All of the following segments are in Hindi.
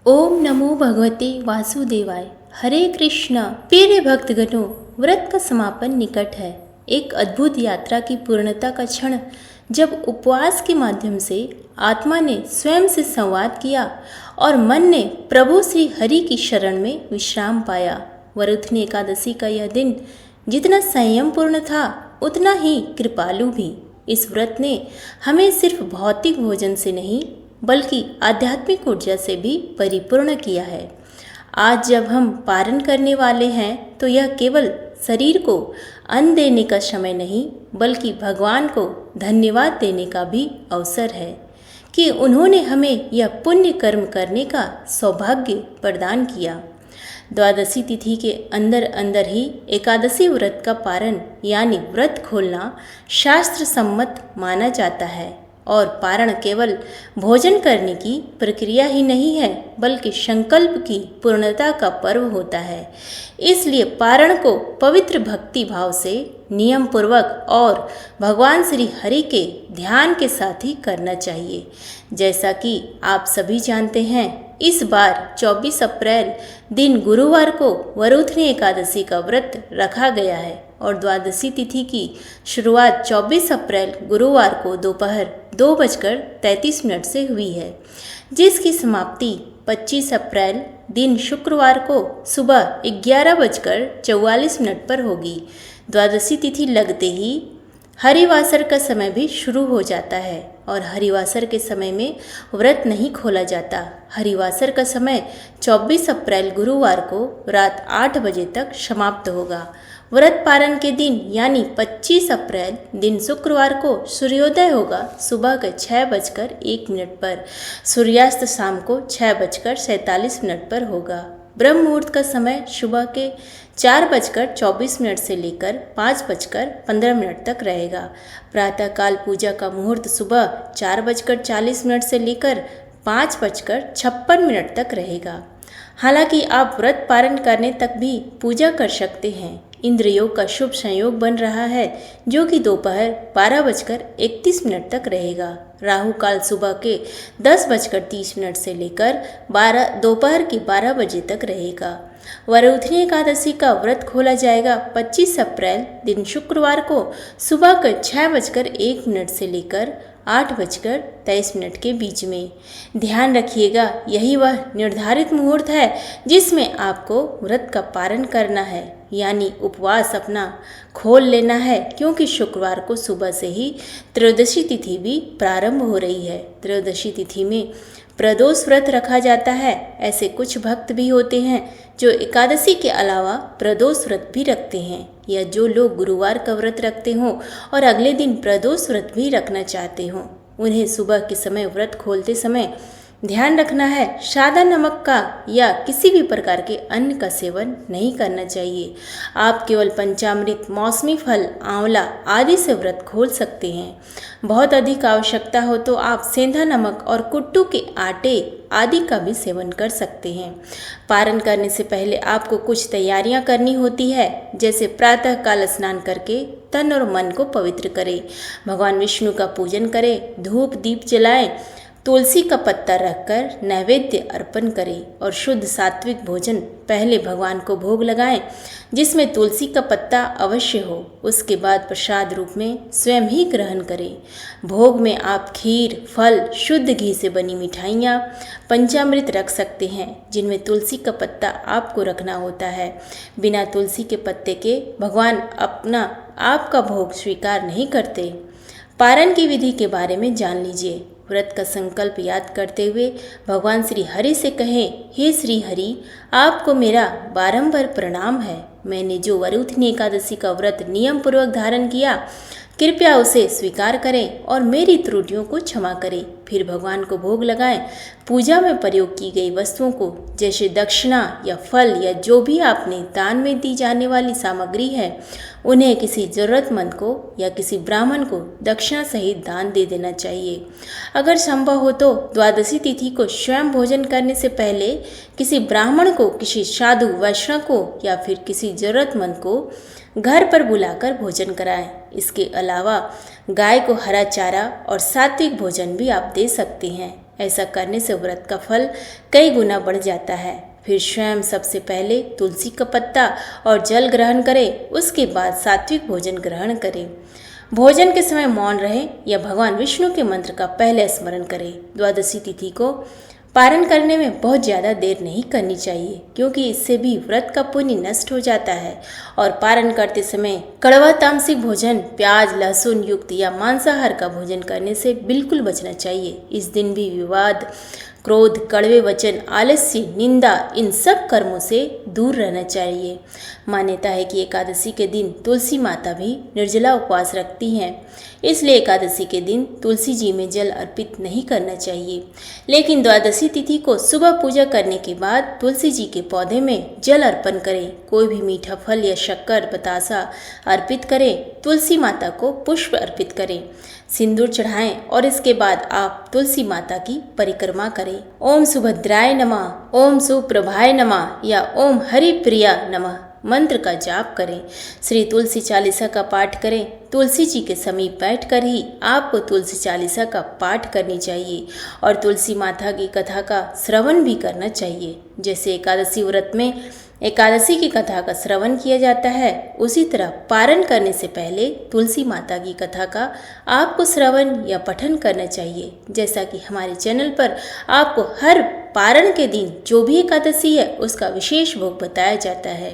ओम नमो भगवते वासुदेवाय। हरे कृष्णा। प्रिय भक्तगणों, व्रत का समापन निकट है। एक अद्भुत यात्रा की पूर्णता का क्षण जब उपवास के माध्यम से आत्मा ने स्वयं से संवाद किया और मन ने प्रभु श्री हरि की शरण में विश्राम पाया। वरुथनी एकादशी का यह दिन जितना संयम पूर्ण था उतना ही कृपालु भी। इस व्रत ने हमें सिर्फ भौतिक भोजन से नहीं बल्कि आध्यात्मिक ऊर्जा से भी परिपूर्ण किया है। आज जब हम पारण करने वाले हैं तो यह केवल शरीर को अन्न देने का समय नहीं बल्कि भगवान को धन्यवाद देने का भी अवसर है कि उन्होंने हमें यह पुण्य कर्म करने का सौभाग्य प्रदान किया। द्वादशी तिथि के अंदर अंदर ही एकादशी व्रत का पारण यानी व्रत खोलना शास्त्र सम्मत माना जाता है और पारण केवल भोजन करने की प्रक्रिया ही नहीं है बल्कि संकल्प की पूर्णता का पर्व होता है। इसलिए पारण को पवित्र भक्ति भाव से नियम पूर्वक और भगवान श्री हरि के ध्यान के साथ ही करना चाहिए। जैसा कि आप सभी जानते हैं, इस बार 24 अप्रैल दिन गुरुवार को वरुथनी एकादशी का व्रत रखा गया है और द्वादशी तिथि की शुरुआत 24 अप्रैल गुरुवार को दोपहर 2:33 से हुई है, जिसकी समाप्ति 25 अप्रैल दिन शुक्रवार को सुबह 11:44 पर होगी। द्वादशी तिथि लगते ही हरिवासर का समय भी शुरू हो जाता है और हरिवासर के समय में व्रत नहीं खोला जाता। हरिवासर का समय 24 अप्रैल गुरुवार को रात 8 बजे तक समाप्त होगा। व्रत पारण के दिन यानी 25 अप्रैल दिन शुक्रवार को सूर्योदय होगा सुबह के 6:01 पर। सूर्यास्त शाम को 6:47 पर होगा। ब्रह्म मुहूर्त का समय सुबह के 4:24 से लेकर 5:15 तक रहेगा। प्रातःकाल पूजा का मुहूर्त सुबह 4:40 से लेकर 5:56 तक रहेगा। हालांकि आप व्रत पारण करने तक भी पूजा कर सकते हैं। इंद्रियों का शुभ संयोग बन रहा है जो कि दोपहर 12:31 तक रहेगा। राहु काल सुबह के 10:30 से लेकर दोपहर के 12 बजे तक रहेगा। वरुथनी एकादशी का व्रत खोला जाएगा 25 अप्रैल दिन शुक्रवार को सुबह के 6:01 से लेकर 8:23 के बीच में। ध्यान रखिएगा, यही वह निर्धारित मुहूर्त है जिसमें आपको व्रत का पारण करना है, यानी उपवास अपना खोल लेना है, क्योंकि शुक्रवार को सुबह से ही त्रयोदशी तिथि भी प्रारंभ हो रही है। त्रयोदशी तिथि में प्रदोष व्रत रखा जाता है। ऐसे कुछ भक्त भी होते हैं जो एकादशी के अलावा प्रदोष व्रत भी रखते हैं, या जो लोग गुरुवार का व्रत रखते हों और अगले दिन प्रदोष व्रत भी रखना चाहते हों, उन्हें सुबह के समय व्रत खोलते समय ध्यान रखना है सादा नमक का या किसी भी प्रकार के अन्न का सेवन नहीं करना चाहिए। आप केवल पंचामृत, मौसमी फल, आंवला आदि से व्रत खोल सकते हैं। बहुत अधिक आवश्यकता हो तो आप सेंधा नमक और कुट्टू के आटे आदि का भी सेवन कर सकते हैं। पारण करने से पहले आपको कुछ तैयारियां करनी होती है, जैसे प्रातः काल स्नान करके तन और मन को पवित्र करें, भगवान विष्णु का पूजन करें, धूप दीप जलाएं, तुलसी का पत्ता रखकर नैवेद्य अर्पण करें और शुद्ध सात्विक भोजन पहले भगवान को भोग लगाएं जिसमें तुलसी का पत्ता अवश्य हो। उसके बाद प्रसाद रूप में स्वयं ही ग्रहण करें। भोग में आप खीर, फल, शुद्ध घी से बनी मिठाइयाँ, पंचामृत रख सकते हैं जिनमें तुलसी का पत्ता आपको रखना होता है। बिना तुलसी के पत्ते के भगवान आपका भोग स्वीकार नहीं करते। पारण की विधि के बारे में जान लीजिए। व्रत का संकल्प याद करते हुए भगवान श्री हरि से कहें, हे श्री हरि, आपको मेरा बारंबार प्रणाम है। मैंने जो वरुथनी एकादशी का व्रत नियम पूर्वक धारण किया, कृपया उसे स्वीकार करें और मेरी त्रुटियों को क्षमा करें। फिर भगवान को भोग लगाएं। पूजा में प्रयोग की गई वस्तुओं को, जैसे दक्षिणा या फल या जो भी आपने दान में दी जाने वाली सामग्री है, उन्हें किसी जरूरतमंद को या किसी ब्राह्मण को दक्षिणा सहित दान दे देना चाहिए। अगर संभव हो तो द्वादशी तिथि को स्वयं भोजन करने से पहले किसी ब्राह्मण को, किसी साधु वैष्णव को या फिर किसी जरूरतमंद को घर पर बुलाकर भोजन कराएं। इसके अलावा गाय को हरा चारा और सात्विक भोजन भी आप दे सकते हैं। ऐसा करने से व्रत का फल कई गुना बढ़ जाता है। फिर स्वयं सबसे पहले तुलसी का पत्ता और जल ग्रहण करें, उसके बाद सात्विक भोजन ग्रहण करें। भोजन के समय मौन रहें या भगवान विष्णु के मंत्र का पहले स्मरण करें। द्वादशी तिथि को पारण करने में बहुत ज़्यादा देर नहीं करनी चाहिए, क्योंकि इससे भी व्रत का पुण्य नष्ट हो जाता है। और पारण करते समय कड़वा तामसिक भोजन, प्याज लहसुन युक्त या मांसाहार का भोजन करने से बिल्कुल बचना चाहिए। इस दिन भी विवाद, क्रोध, कड़वे वचन, आलस्य, निंदा, इन सब कर्मों से दूर रहना चाहिए। मान्यता है कि एकादशी के दिन तुलसी माता भी निर्जला उपवास रखती हैं, इसलिए एकादशी के दिन तुलसी जी में जल अर्पित नहीं करना चाहिए। लेकिन द्वादशी तिथि को सुबह पूजा करने के बाद तुलसी जी के पौधे में जल अर्पण करें। कोई भी मीठा फल या शक्कर, बतासा अर्पित करें। तुलसी माता को पुष्प अर्पित करें, सिंदूर चढ़ाएं और इसके बाद आप तुलसी माता की परिक्रमा करें। ओम सुभद्राय नमः, ओम सुप्रभाय नमः या ओम हरिप्रिया नमः मंत्र का जाप करें। श्री तुलसी चालीसा का पाठ करें। तुलसी जी के समीप बैठकर ही आपको तुलसी चालीसा का पाठ करनी चाहिए और तुलसी माता की कथा का श्रवण भी करना चाहिए। जैसे एकादशी व्रत में एकादशी की कथा का श्रवण किया जाता है, उसी तरह पारण करने से पहले तुलसी माता की कथा का आपको श्रवण या पठन करना चाहिए। जैसा कि हमारे चैनल पर आपको हर पारण के दिन जो भी एकादशी है उसका विशेष भोग बताया जाता है,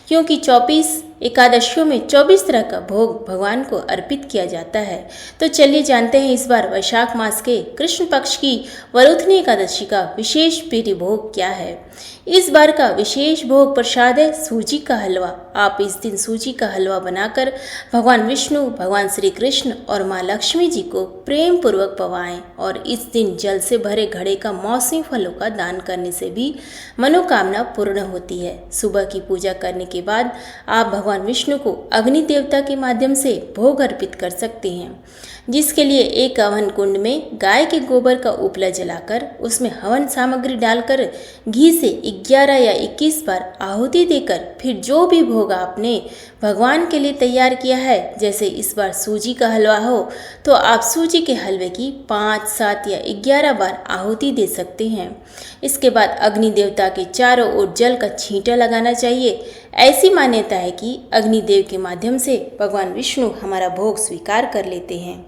क्योंकि 24 एकादशियों में 24 तरह का भोग भगवान को अर्पित किया जाता है। तो चलिए जानते हैं इस बार वैशाख मास के कृष्ण पक्ष की वरुथनी एकादशी का विशेष प्रीति भोग क्या है। इस बार का विशेष भोग प्रसाद है सूजी का हलवा। आप इस दिन सूजी का हलवा बनाकर भगवान विष्णु, भगवान श्री कृष्ण और माँ लक्ष्मी जी को प्रेम पूर्वक पवाएं। और इस दिन जल से भरे घड़े का मौसमी फलों का दान करने से भी मनोकामना पूर्ण होती है। सुबह की पूजा करने के बाद आप भगवान विष्णु को अग्नि देवता के माध्यम से भोग अर्पित कर सकते हैं, जिसके लिए एक हवन कुंड में गाय के गोबर का उपला जलाकर उसमें हवन सामग्री डालकर घी से 11 या 21 बार आहुति देकर फिर जो भी भोग आपने भगवान के लिए तैयार किया है, जैसे इस बार सूजी का हलवा हो तो आप सूजी के हलवे की 5, 7 या 11 बार आहुति दे सकते हैं। इसके बाद अग्नि देवता के चारों ओर जल का छींटा लगाना चाहिए। ऐसी मान्यता है कि अग्निदेव के माध्यम से भगवान विष्णु हमारा भोग स्वीकार कर लेते हैं।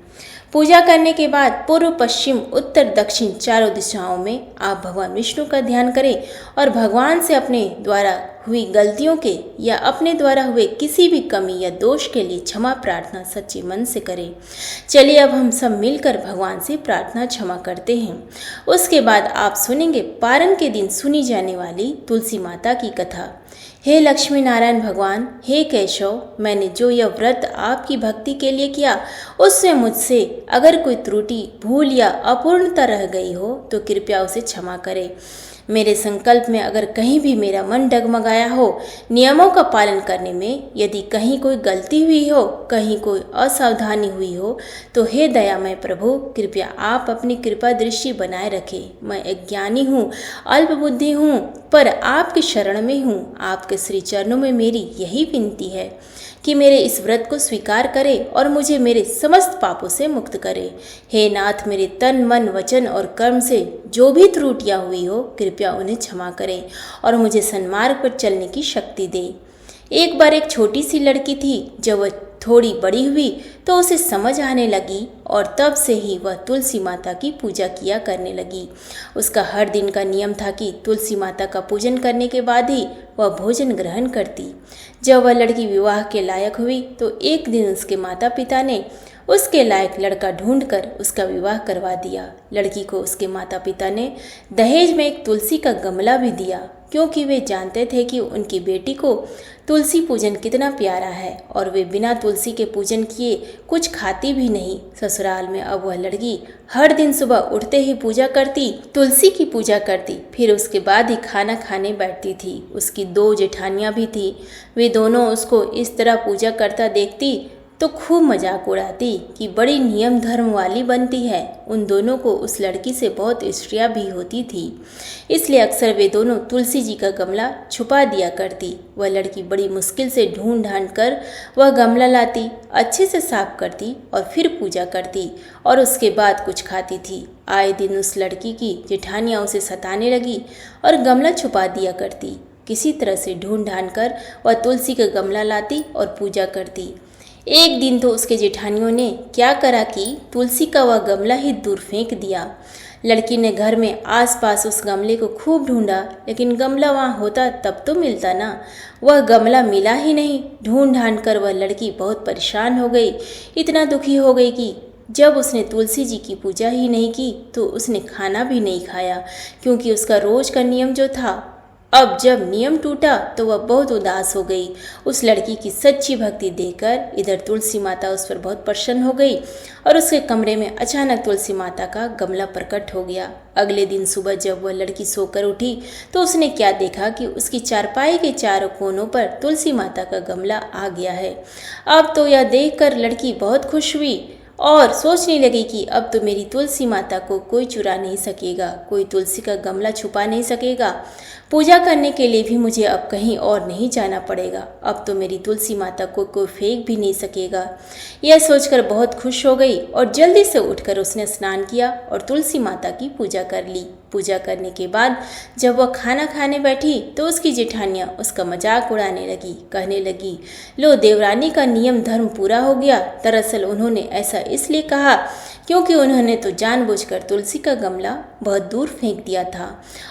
पूजा करने के बाद पूर्व, पश्चिम, उत्तर, दक्षिण चारों दिशाओं में आप भगवान विष्णु का ध्यान करें और भगवान से अपने द्वारा हुई गलतियों के या अपने द्वारा हुए किसी भी कमी या दोष के लिए क्षमा प्रार्थना सच्चे मन से करें। चलिए अब हम सब मिलकर भगवान से प्रार्थना क्षमा करते हैं। उसके बाद आप सुनेंगे पारण के दिन सुनी जाने वाली तुलसी माता की कथा। हे लक्ष्मी नारायण भगवान, हे केशव, मैंने जो यह व्रत आपकी भक्ति के लिए किया उसमें मुझसे अगर कोई त्रुटि, भूल या अपूर्णता रह गई हो तो कृपया उसे क्षमा करें। मेरे संकल्प में अगर कहीं भी मेरा मन डगमगाया हो, नियमों का पालन करने में यदि कहीं कोई गलती हुई हो, कहीं कोई असावधानी हुई हो, तो हे दयामय प्रभु, कृपया आप अपनी कृपा दृष्टि बनाए रखें। मैं अज्ञानी हूँ, अल्प बुद्धि हूँ, पर आपके शरण में हूँ। आपके श्री चरणों में मेरी यही विनती है कि मेरे इस व्रत को स्वीकार करे और मुझे मेरे समस्त पापों से मुक्त करे। हे नाथ, मेरे तन, मन, वचन और कर्म से जो भी त्रुटियां हुई हो कृपया उन्हें क्षमा करें और मुझे सन्मार्ग पर चलने की शक्ति दे। एक बार एक छोटी सी लड़की थी। जब वह थोड़ी बड़ी हुई तो उसे समझ आने लगी और तब से ही वह तुलसी माता की पूजा किया करने लगी। उसका हर दिन का नियम था कि तुलसी माता का पूजन करने के बाद ही वह भोजन ग्रहण करती। जब वह लड़की विवाह के लायक हुई तो एक दिन उसके माता पिता ने उसके लायक लड़का ढूंढकर उसका विवाह करवा दिया। लड़की को उसके माता पिता ने दहेज में एक तुलसी का गमला भी दिया, क्योंकि वे जानते थे कि उनकी बेटी को तुलसी पूजन कितना प्यारा है और वे बिना तुलसी के पूजन किए कुछ खाती भी नहीं। ससुराल में अब वह लड़की हर दिन सुबह उठते ही पूजा करती, तुलसी की पूजा करती, फिर उसके बाद ही खाना खाने बैठती थी। उसकी 2 जेठानियां भी थी। वे दोनों उसको इस तरह पूजा करता देखती तो खूब मजाक उड़ाती कि बड़ी नियम धर्म वाली बनती है। उन दोनों को उस लड़की से बहुत ईर्ष्या भी होती थी, इसलिए अक्सर वे दोनों तुलसी जी का गमला छुपा दिया करती। वह लड़की बड़ी मुश्किल से ढूंढ ढांढ कर वह गमला लाती, अच्छे से साफ करती और फिर पूजा करती और उसके बाद कुछ खाती थी। आए दिन उस लड़की की जेठानियाँ उसे सताने लगी और गमला छुपा दिया करती। किसी तरह से ढूंढ ढांढ कर वह तुलसी का गमला लाती और पूजा करती। एक दिन तो उसके जेठानियों ने क्या करा कि तुलसी का वह गमला ही दूर फेंक दिया। लड़की ने घर में आसपास उस गमले को खूब ढूंढा, लेकिन गमला वहाँ होता तब तो मिलता ना। वह गमला मिला ही नहीं। ढूंढ ढांढ कर वह लड़की बहुत परेशान हो गई, इतना दुखी हो गई कि जब उसने तुलसी जी की पूजा ही नहीं की तो उसने खाना भी नहीं खाया, क्योंकि उसका रोज का नियम जो था, अब जब नियम टूटा तो वह बहुत उदास हो गई। उस लड़की की सच्ची भक्ति देखकर इधर तुलसी माता उस पर बहुत प्रसन्न हो गई और उसके कमरे में अचानक तुलसी माता का गमला प्रकट हो गया। अगले दिन सुबह जब वह लड़की सोकर उठी तो उसने क्या देखा कि उसकी चारपाई के चारों कोनों पर तुलसी माता का गमला आ गया है। अब तो यह देखकर लड़की बहुत खुश हुई और सोचने लगी कि अब तो मेरी तुलसी माता को कोई चुरा नहीं सकेगा, कोई तुलसी का गमला छुपा नहीं सकेगा। पूजा करने के लिए भी मुझे अब कहीं और नहीं जाना पड़ेगा। अब तो मेरी तुलसी माता को कोई फेंक भी नहीं सकेगा। यह सोचकर बहुत खुश हो गई और जल्दी से उठकर उसने स्नान किया और तुलसी माता की पूजा कर ली। पूजा करने के बाद जब वह खाना खाने बैठी तो उसकी जेठानियाँ उसका मजाक उड़ाने लगी, कहने लगी, लो देवरानी का नियम धर्म पूरा हो गया। दरअसल उन्होंने ऐसा इसलिए कहा क्योंकि उन्होंने तो जानबूझकर तुलसी का गमला बहुत दूर फेंक दिया था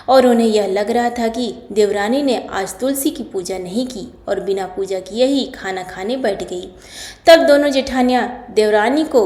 और उन्हें यह लग रहा था कि देवरानी ने आज तुलसी की पूजा नहीं की और बिना पूजा किए ही खाना खाने बैठ गई। तब दोनों जेठानियाँ देवरानी को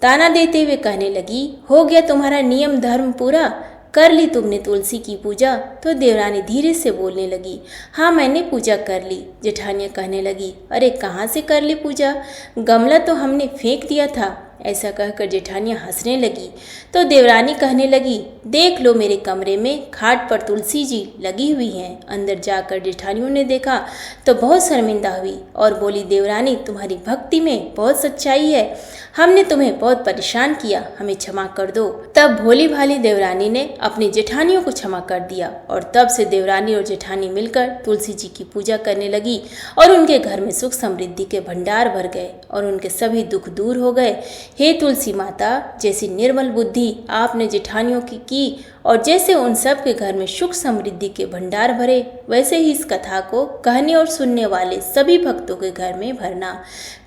ताना देते हुए कहने लगी, हो गया तुम्हारा नियम धर्म पूरा, कर ली तुमने तुलसी की पूजा। तो देवरानी धीरे से बोलने लगी, हाँ मैंने पूजा कर ली। जेठानियाँ कहने लगी, अरे कहाँ से कर ली पूजा, गमला तो हमने फेंक दिया था। ऐसा कहकर जेठानियाँ हंसने लगी तो देवरानी कहने लगी, देख लो मेरे कमरे में खाट पर तुलसी जी लगी हुई हैं। अंदर जाकर जेठानियों ने देखा तो बहुत शर्मिंदा हुई और बोली, देवरानी तुम्हारी भक्ति में बहुत सच्चाई है, हमने तुम्हें बहुत परेशान किया, हमें क्षमा कर दो। तब भोली भाली देवरानी ने अपनी जेठानियों को क्षमा कर दिया और तब से देवरानी और जेठानी मिलकर तुलसी जी की पूजा करने लगी और उनके घर में सुख समृद्धि के भंडार भर गए और उनके सभी दुख दूर हो गए। हे तुलसी माता, जैसी निर्मल बुद्धि आपने जेठानियों की और जैसे उन सब के घर में सुख समृद्धि के भंडार भरे, वैसे ही इस कथा को कहने और सुनने वाले सभी भक्तों के घर में भरना।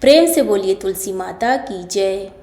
प्रेम से बोलिए तुलसी माता की जय।